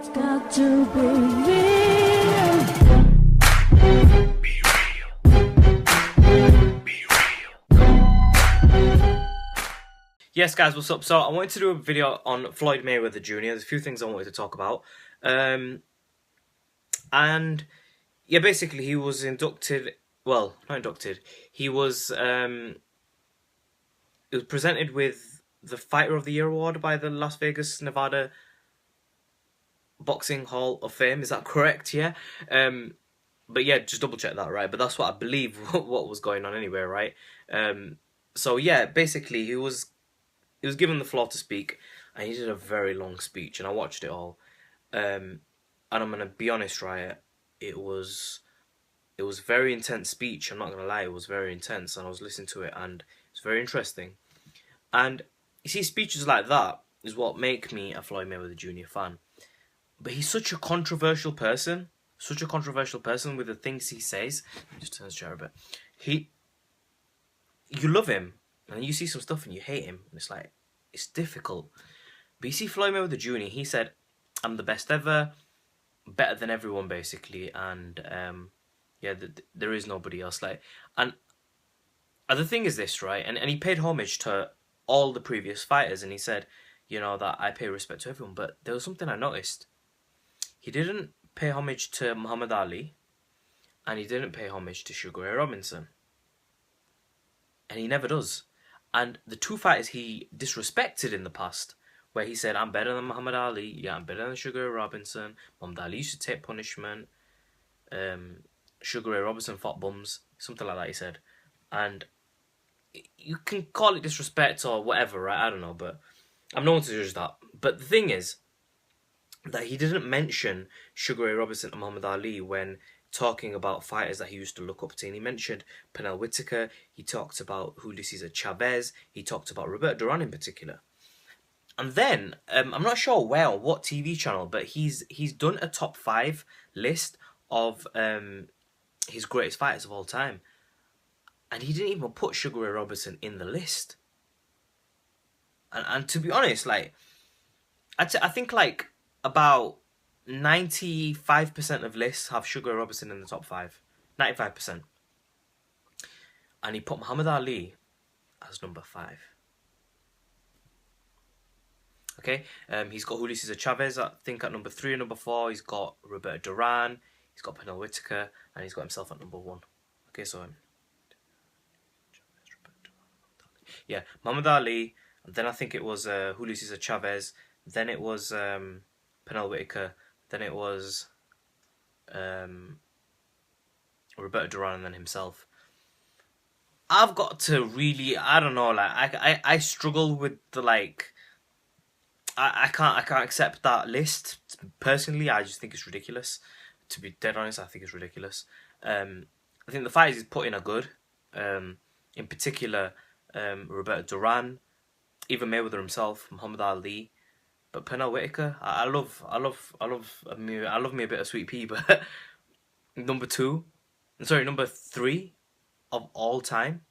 It's got to be real. Be real. Be real. Yes, guys, what's up? So I wanted to do a video on Floyd Mayweather Jr. There's a few things I wanted to talk about. And yeah, basically he was inducted. Well, not inducted. He was presented with the Fighter of the Year award by the Las Vegas, Nevada Boxing Hall of Fame. Is that correct? Yeah. But yeah, just double check that, right? But that's what I believe what was going on anyway, right? So yeah, basically he was given the floor to speak, and he did a very long speech, and I watched it all. And I'm gonna be honest, right? It was a very intense speech. I'm not gonna lie, it was very intense, and I was listening to it, and it's very interesting. And you see, speeches like that is what make me a Floyd Mayweather Jr. fan. But he's such a controversial person, with the things he says. Let me just turn this chair a bit. You love him, and you see some stuff and you hate him, and it's like, it's difficult. But you see Floyd Mayweather Jr., he said, I'm the best ever, better than everyone, basically, and yeah, there is nobody else. Like, and the thing is this, right? And he paid homage to all the previous fighters, and he said, you know, that I pay respect to everyone. But there was something I noticed. He didn't pay homage to Muhammad Ali, and he didn't pay homage to Sugar Ray Robinson. And he never does. And the two fighters he disrespected in the past, where he said, I'm better than Muhammad Ali, yeah, I'm better than Sugar Ray Robinson, Muhammad Ali used to take punishment, Sugar Ray Robinson fought bums, something like that he said. And you can call it disrespect or whatever, right? I don't know, but I'm no one to judge that. But the thing is that he didn't mention Sugar Ray Robinson and Muhammad Ali when talking about fighters that he used to look up to. And he mentioned Pernell Whitaker, he talked about Julio Cesar Chavez, he talked about Roberto Duran in particular. And then, I'm not sure where or what TV channel, but he's done a top 5 list of his greatest fighters of all time. And he didn't even put Sugar Ray Robinson in the list. And to be honest, like, I think like about 95% of lists have Sugar Ray Robinson in the top 5. 95%. And he put Muhammad Ali as number 5. Okay, he's got Julio Cesar Chavez, I think, at number 3 and number 4. He's got Roberto Duran, he's got Pernell Whitaker, and he's got himself at number 1. Okay, so yeah, Muhammad Ali, and then I think it was Julio Cesar Chavez, then it was Pernell Whitaker, then it was Roberto Duran, and then himself. I've got to really, I don't know, like, I struggle with the, like, I can't accept that list. Personally, I just think it's ridiculous. To be dead honest, I think it's ridiculous. I think the fighters he's put in are good. In particular, Roberto Duran, even Mayweather himself, Muhammad Ali, but Pernell Whitaker, I love me a bit of Sweet Pea, but number 3 of all time,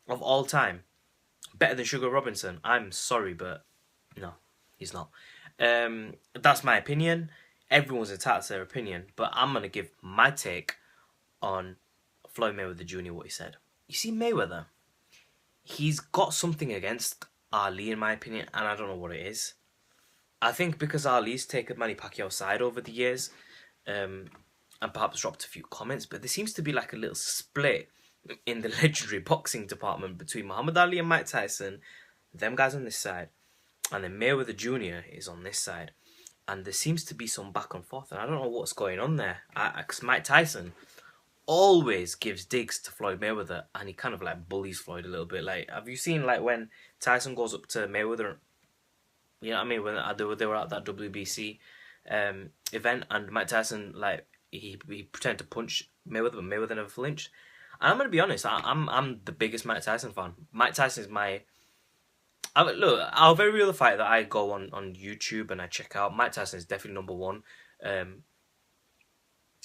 better than Sugar Robinson. I'm sorry, but no, he's not. That's my opinion. Everyone's entitled to their opinion, but I'm gonna give my take on Floyd Mayweather Jr. what he said. You see, Mayweather, he's got something against Ali, in my opinion, and I don't know what it is. I think because Ali's taken Manny Pacquiao's side over the years, and perhaps dropped a few comments, but there seems to be like a little split in the legendary boxing department between Muhammad Ali and Mike Tyson, them guys on this side, and then Mayweather Jr. is on this side. And there seems to be some back and forth, and I don't know what's going on there. Because Mike Tyson always gives digs to Floyd Mayweather, and he kind of like bullies Floyd a little bit. Like, have you seen like when Tyson goes up to Mayweather, you know what I mean, when they were at that WBC event, and Mike Tyson, like, he pretended to punch Mayweather, but Mayweather never flinched. And I'm gonna be honest, I'm the biggest Mike Tyson fan. Mike Tyson is my look, out of every other fight that I go on YouTube and I check out, Mike Tyson is definitely number 1.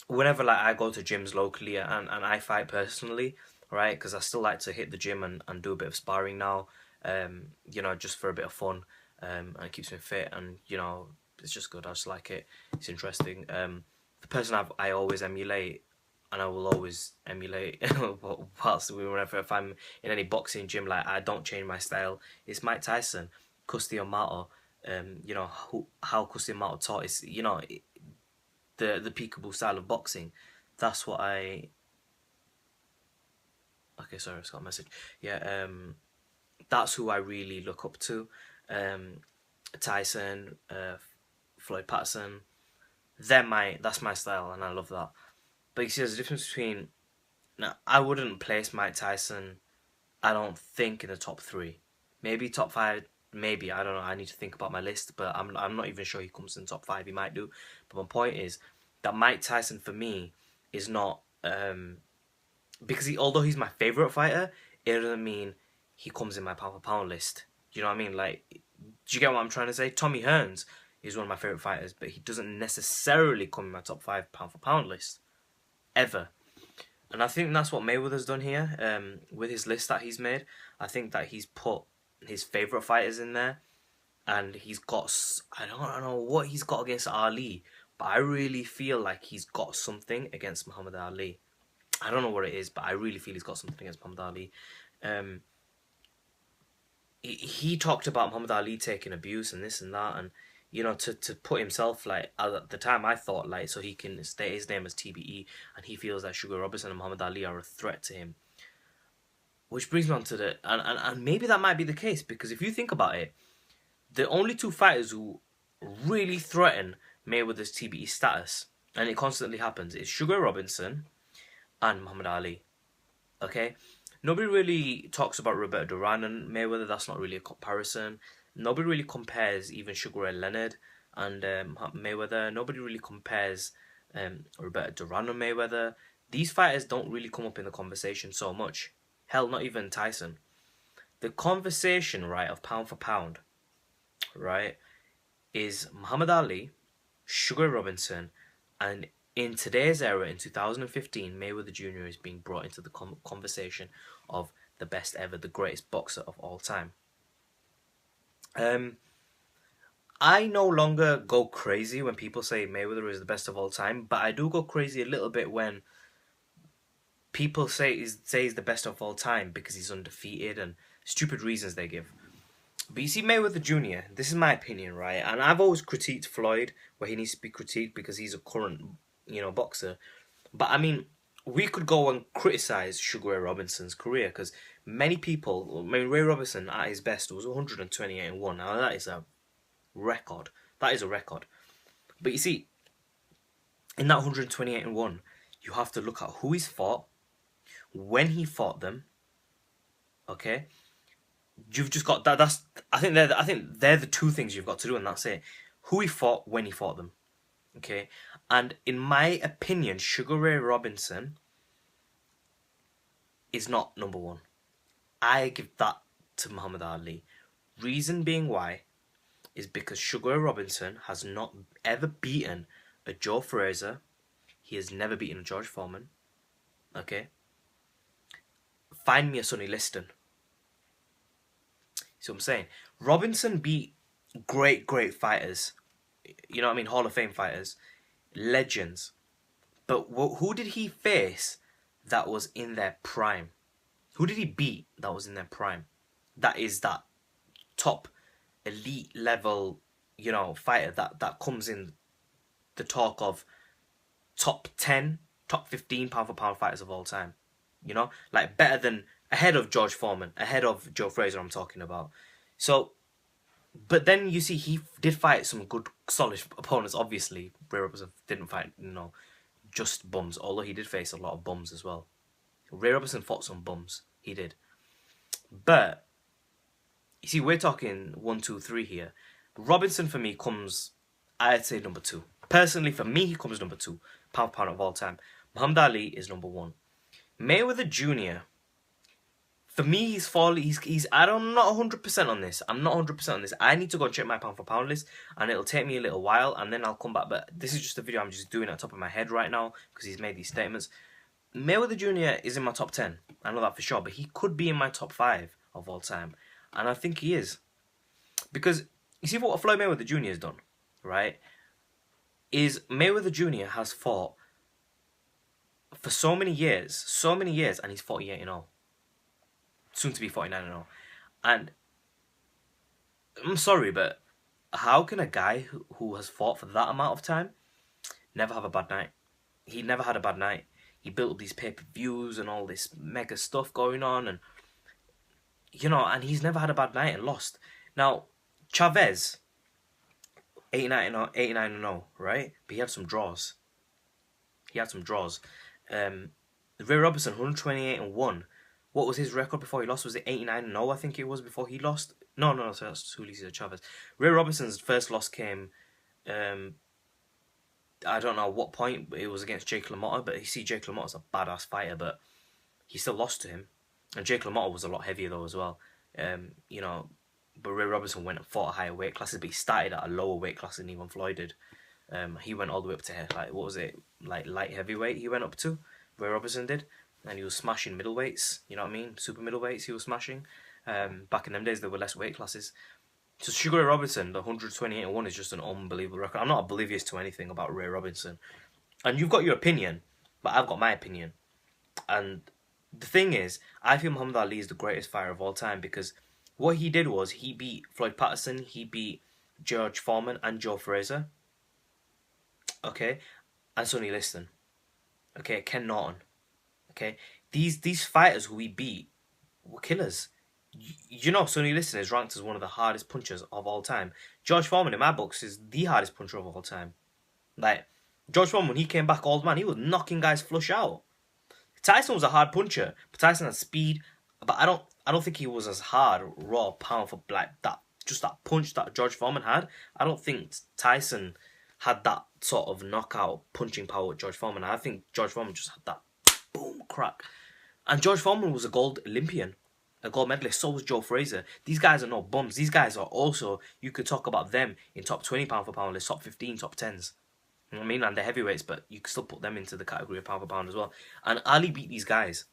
Whenever like I go to gyms locally and I fight personally, right? Because I still like to hit the gym and do a bit of sparring now, you know, just for a bit of fun, and it keeps me fit, and you know, It's just good. I just like it. It's interesting. The person I always emulate, and I will always emulate whilst whenever if I'm in any boxing gym, like I don't change my style. It's Mike Tyson, Cus D'Amato. You know how Cus D'Amato taught is, you know, the peekaboo style of boxing. That's what I. Okay, sorry, I just got a message. Yeah, that's who I really look up to. Tyson, Floyd Patterson. That's my style, and I love that. But you see, there's a difference between. Now, I wouldn't place Mike Tyson, I don't think, in the top 3. Maybe top 5. Maybe, I don't know. I need to think about my list, but I'm not even sure he comes in top 5. He might do. But my point is that Mike Tyson for me is not because although he's my favorite fighter, it doesn't mean he comes in my pound for pound list. Do you know what I mean? Like, do you get what I'm trying to say? Tommy Hearns is one of my favorite fighters, but he doesn't necessarily come in my top 5 pound for pound list ever. And I think that's what Mayweather's done here with his list that he's made. I think that he's put his favorite fighters in there, and he's got, I don't know what he's got against Ali, but I really feel like he's got something against Muhammad Ali. I don't know what it is, but I really feel he's got something against Muhammad Ali. He talked about Muhammad Ali taking abuse and this and that, and you know, to put himself, like, at the time I thought, like, so he can state his name as TBE, and he feels that Sugar Robinson and Muhammad Ali are a threat to him. Which brings me on to the, and maybe that might be the case, because if you think about it, the only 2 fighters who really threaten Mayweather's TBE status, and it constantly happens, is Sugar Robinson and Muhammad Ali. Okay? Nobody really talks about Roberto Duran and Mayweather. That's not really a comparison. Nobody really compares even Sugar Ray Leonard and Mayweather. Nobody really compares Roberto Duran and Mayweather. These fighters don't really come up in the conversation so much. Hell, not even Tyson. The conversation, right, of pound for pound, right, is Muhammad Ali, Sugar Robinson, and in today's era, in 2015, Mayweather Jr. is being brought into the conversation of the best ever, the greatest boxer of all time. I no longer go crazy when people say Mayweather is the best of all time, but I do go crazy a little bit when people say he's the best of all time because he's undefeated and stupid reasons they give. But you see, Mayweather Jr., this is my opinion, right? And I've always critiqued Floyd where he needs to be critiqued because he's a current, you know, boxer. But I mean, we could go and criticize Sugar Ray Robinson's career because many people, I mean, Ray Robinson at his best was 128-1. Now that is a record. That is a record. But you see, in that 128-1, you have to look at who he's fought, when he fought them. Okay, you've just got that. I think they're the 2 things you've got to do, and that's it. Who he fought, when he fought them. Okay, and in my opinion, Sugar Ray Robinson is not number 1. I give that to Muhammad Ali. Reason being why is because Sugar Ray Robinson has not ever beaten a Joe Frazier. He has never beaten a George Foreman. Okay. Find me a Sonny Liston. See what I'm saying? Robinson beat great fighters. You know what I mean? Hall of Fame fighters. Legends. But who did he face that was in their prime? Who did he beat that was in their prime? That is that top elite level, you know, fighter that comes in the talk of top 10, top 15 pound for pound fighters of all time. You know, like better than, ahead of George Foreman, ahead of Joe Frazier, I'm talking about. So, but then you see he did fight some good, solid opponents. Obviously, Ray Robinson didn't fight, you know, just bums, although he did face a lot of bums as well. Ray Robinson fought some bums. He did. But, you see, we're talking 1, 2, 3 here. Robinson, for me, comes, I'd say, number 2. Personally, for me, he comes number 2. Pound for pound of all time. Muhammad Ali is number 1. Mayweather Jr., for me, he's I'm not 100% on this. I'm not 100% on this. I need to go and check my pound for pound list, and it'll take me a little while, and then I'll come back. But this is just a video I'm just doing at the top of my head right now, because he's made these statements. Mayweather Jr. is in my top 10. I know that for sure, but he could be in my top 5 of all time. And I think he is. Because, you see what Floyd Mayweather Jr. has done? right, is Mayweather Jr. has fought for so many years, and he's 48-0. Soon to be 49-0. And I'm sorry, but how can a guy who has fought for that amount of time never have a bad night? He never had a bad night. He built up these pay-per-views and all this mega stuff going on, and and he's never had a bad night and lost. Now, Chavez, 89-0, right? But he had some draws. Ray Robinson, 128-1. What was his record before he lost? Was it 89-0? I think it was before he lost. No. So that's Julio Chavez. Ray Robinson's first loss came. I don't know what point it was against Jake LaMotta, but you see, Jake LaMotta's a badass fighter, but he still lost to him. And Jake LaMotta was a lot heavier though as well. But Ray Robinson went and fought a higher weight classes, but he started at a lower weight class than even Floyd did. He went all the way up to light heavyweight he went up to. Ray Robinson did, and he was smashing middleweights. You know what I mean? Super middleweights he was smashing. Back in them days there were less weight classes. So Sugar Ray Robinson, the 128-1 is just an unbelievable record. I'm not oblivious to anything about Ray Robinson, and you've got your opinion, but I've got my opinion. And the thing is, I feel Muhammad Ali is the greatest fighter of all time because what he did was he beat Floyd Patterson, he beat George Foreman and Joe Frazier. Okay, and Sonny Liston. Okay, Ken Norton. Okay, these fighters who he beat were killers. Sonny Liston is ranked as one of the hardest punchers of all time. George Foreman, in my books, is the hardest puncher of all time. Like, George Foreman, when he came back old man, he was knocking guys flush out. Tyson was a hard puncher, but Tyson had speed. But I don't think he was as hard, raw, powerful, like that. Just that punch that George Foreman had. I don't think Tyson had that sort of knockout punching power with George Foreman. I think George Foreman just had that boom crack. And George Foreman was a gold Olympian, a gold medalist. So was Joe Frazier. These guys are no bums. These guys are also, you could talk about them in top 20 pound for pound list, top 15, top 10s. You know what I mean? And they're heavyweights, but you can still put them into the category of pound for pound as well. And Ali beat these guys.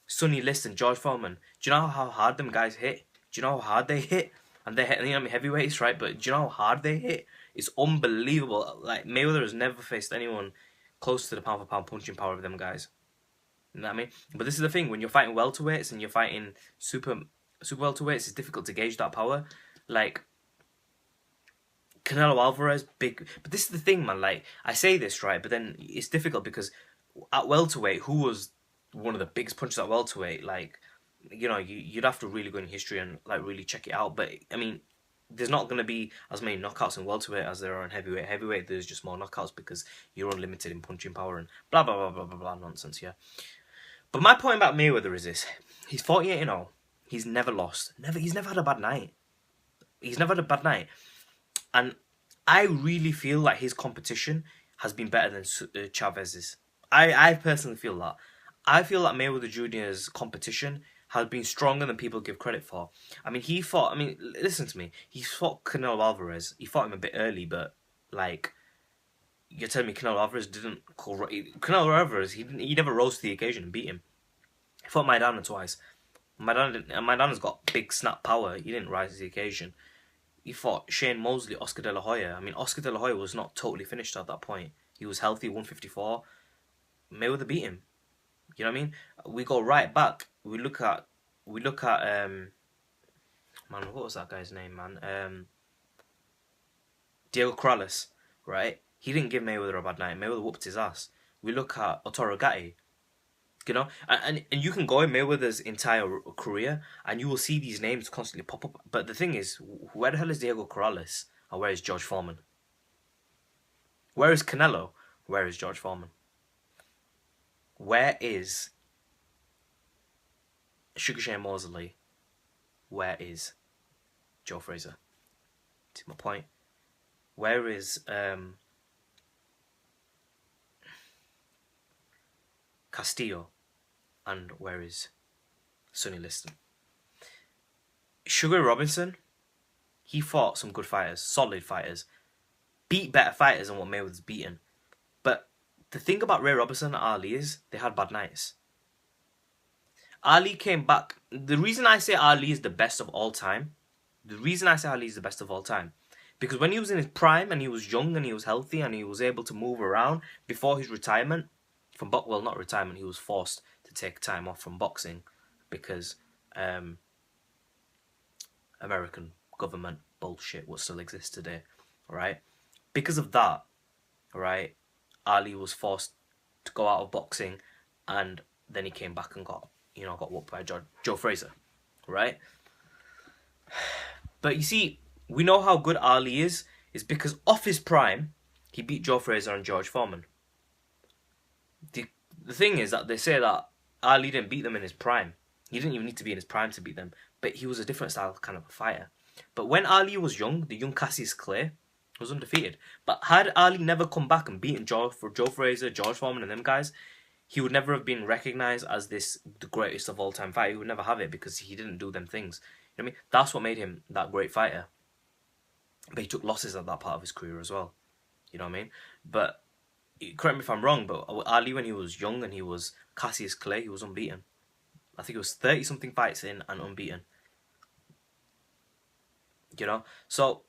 Sonny Liston, George Foreman. Do you know how hard them guys hit? Do you know how hard they hit? And they're heavyweights, right? But do you know how hard they hit? It's unbelievable. Like, Mayweather has never faced anyone close to the pound for pound punching power of them guys. You know what I mean? But this is the thing, when you're fighting welterweights and you're fighting super welterweights, it's difficult to gauge that power. Like, Canelo Alvarez, big. But this is the thing, man. Like, I say this, right? But then it's difficult because at welterweight, who was one of the biggest punchers at welterweight? Like, you'd have to really go in history and like really check it out. But I mean, there's not going to be as many knockouts in welterweight as there are in heavyweight. Heavyweight, there's just more knockouts because you're unlimited in punching power and blah blah blah blah blah blah nonsense. Yeah. But my point about Mayweather is this: he's 48-0. He's never lost. He's never had a bad night. He's never had a bad night. And I really feel like his competition has been better than Chavez's. I personally feel that. I feel like Mayweather Jr.'s competition has been stronger than people give credit for. I mean, listen to me. He fought Canelo Alvarez. He fought him a bit early, but, like, you're telling me Canelo Alvarez didn't... Canelo Alvarez, he never rose to the occasion and beat him. He fought Maidana twice. Maidana's got big snap power. He didn't rise to the occasion. He fought Shane Mosley, Oscar De La Hoya. I mean, Oscar De La Hoya was not totally finished at that point. He was healthy, 154. Mayweather beat him. You know what I mean? We go right back. We look at man, what was that guy's name, man? Diego Corrales, right? He didn't give Mayweather a bad night. Mayweather whooped his ass. We look at Arturo Gatti, and you can go in Mayweather's entire career and you will see these names constantly pop up. But the thing is, where the hell is Diego Corrales and where is George Foreman? Where is Canelo? Where is George Foreman? Where is Sugar Shane Mosley? Where is Joe Frazier? See my point? Where is Castillo? And where is Sonny Liston? Sugar Robinson, he fought some good fighters, solid fighters, beat better fighters than what Mayweather's beaten. But the thing about Ray Robinson and Ali is they had bad nights. Ali came back. The reason I say Ali is the best of all time, Because when he was in his prime and he was young and he was healthy and he was able to move around before his retirement from well, not retirement, he was forced to take time off from boxing because American government bullshit what still exists today, right? Because of that, right, Ali was forced to go out of boxing, and then he came back and got whooped by Joe Frazier, right? But you see, we know how good Ali is because off his prime, he beat Joe Frazier and George Foreman. The thing is that they say that Ali didn't beat them in his prime. He didn't even need to be in his prime to beat them, but he was a different style kind of a fighter. But when Ali was young, the young Cassius Clay was undefeated. But had Ali never come back and beaten Joe Frazier, George Foreman and them guys, he would never have been recognised as the greatest of all time fighter. He would never have it because he didn't do them things. You know what I mean? That's what made him that great fighter. But he took losses at that part of his career as well. You know what I mean? But correct me if I'm wrong, but Ali, when he was young and he was Cassius Clay, he was unbeaten. I think it was 30-something fights in and unbeaten. You know? So,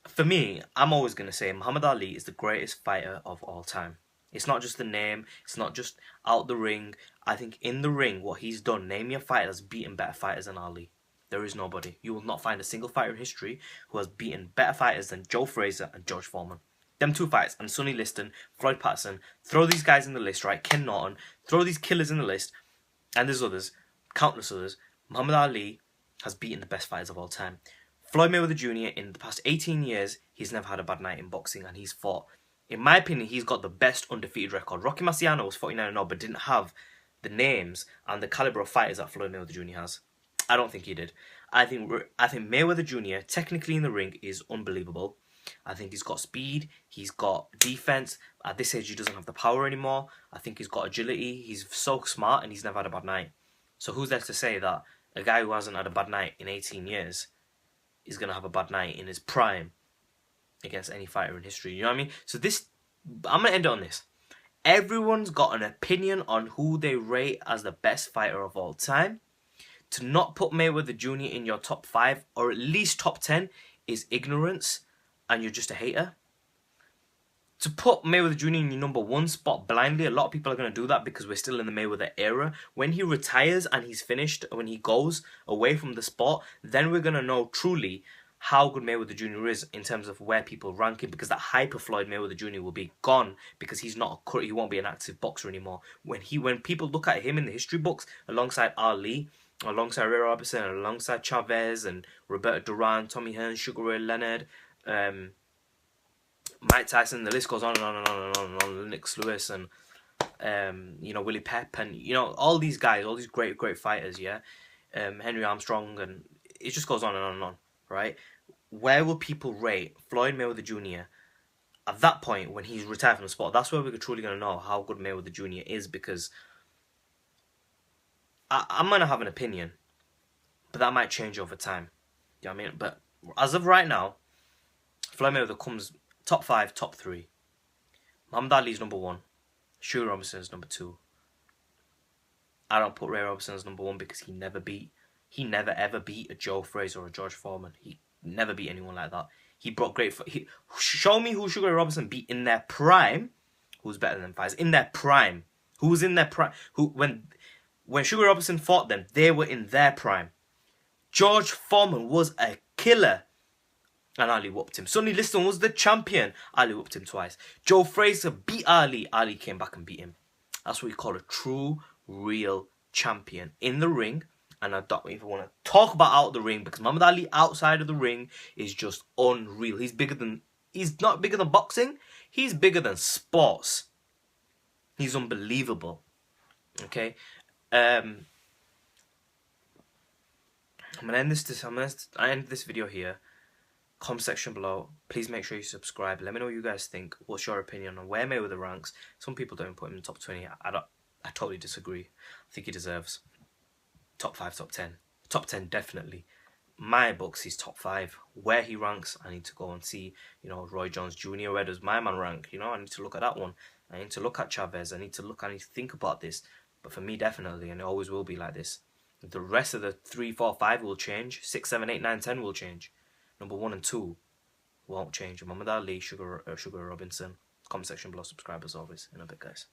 for me, I'm always going to say Muhammad Ali is the greatest fighter of all time. It's not just the name. It's not just out the ring. I think in the ring, what he's done, name me a fighter that's beaten better fighters than Ali. There is nobody. You will not find a single fighter in history who has beaten better fighters than Joe Frazier and George Foreman. Them two fights, and Sonny Liston, Floyd Patterson, throw these guys in the list, right? Ken Norton, throw these killers in the list, and there's others, countless others. Muhammad Ali has beaten the best fighters of all time. Floyd Mayweather Jr. in the past 18 years, he's never had a bad night in boxing, and he's fought. In my opinion, he's got the best undefeated record. Rocky Marciano was 49-0, but didn't have the names and the caliber of fighters that Floyd Mayweather Jr. has. I don't think he did. I think Mayweather Jr. technically in the ring is unbelievable. I think he's got speed. He's got defense. At this age, he doesn't have the power anymore. I think he's got agility. He's so smart, and he's never had a bad night. So who's there to say that a guy who hasn't had a bad night in 18 years is going to have a bad night in his prime against any fighter in history? You know what I mean? So I'm going to end it on this. Everyone's got an opinion on who they rate as the best fighter of all time. To not put Mayweather Jr. in your top 5 or at least top 10 is ignorance, and you're just a hater. To put Mayweather Jr. in your number 1 spot blindly, a lot of people are going to do that because we're still in the Mayweather era. When he retires and he's finished, when he goes away from the sport, then we're going to know truly how good Mayweather Jr. is in terms of where people rank him, because that hype of Floyd Mayweather Jr. will be gone because he won't be an active boxer anymore. When people look at him in the history books alongside Ali, alongside Ray Robinson, alongside Chavez and Roberto Duran, Tommy Hearns, Sugar Ray Leonard, Mike Tyson, the list goes on and on and on and on and on. Lennox Lewis and Willie Pep and all these guys, all these great fighters, yeah. Henry Armstrong, and it just goes on and on and on, right? Where will people rate Floyd Mayweather Jr. at that point when he's retired from the sport? That's where we're truly going to know how good Mayweather Jr. is, because I'm going to have an opinion, but that might change over time. You know what I mean? But as of right now, Floyd Mayweather comes top 5, top 3. Muhammad Ali's number 1. Sugar Robinson is number 2. I don't put Ray Robinson as number 1 because he never ever beat a Joe Frazier or a George Foreman. He never beat anyone like that. He brought show me who Sugar Ray Robinson beat in their prime. Who's better than fighters in their prime? Who was in their prime? When Sugar Robinson fought them, they were in their prime. George Foreman was a killer, and Ali whooped him. Sonny Liston was the champion. Ali whooped him twice. Joe Frazier beat Ali. Ali came back and beat him. That's what we call a true, real champion in the ring. And I don't even want to talk about out the ring, because Muhammad Ali outside of the ring is just unreal. He's not bigger than boxing. He's bigger than sports. He's unbelievable. Okay. I'm gonna end this video here. Comment section below. Please make sure you subscribe. Let me know what you guys think. What's your opinion on where Mayweather ranks? Some people don't put him in the top 20. I totally disagree. I think he deserves top 5, top 10. Top 10 definitely. My books, he's top 5. Where he ranks, I need to go and see. Roy Jones Jr. Where does my man rank? I need to look at that one. I need to look at Chavez. I need to think about this. But for me, definitely, and it always will be like this. The rest of the 3, 4, 5 will change. 6, 7, 8, 9, 10 will change. number 1 and 2 won't change. Muhammad Ali, Sugar Ray Robinson. Comment section below. Subscribe as always. In a bit, guys.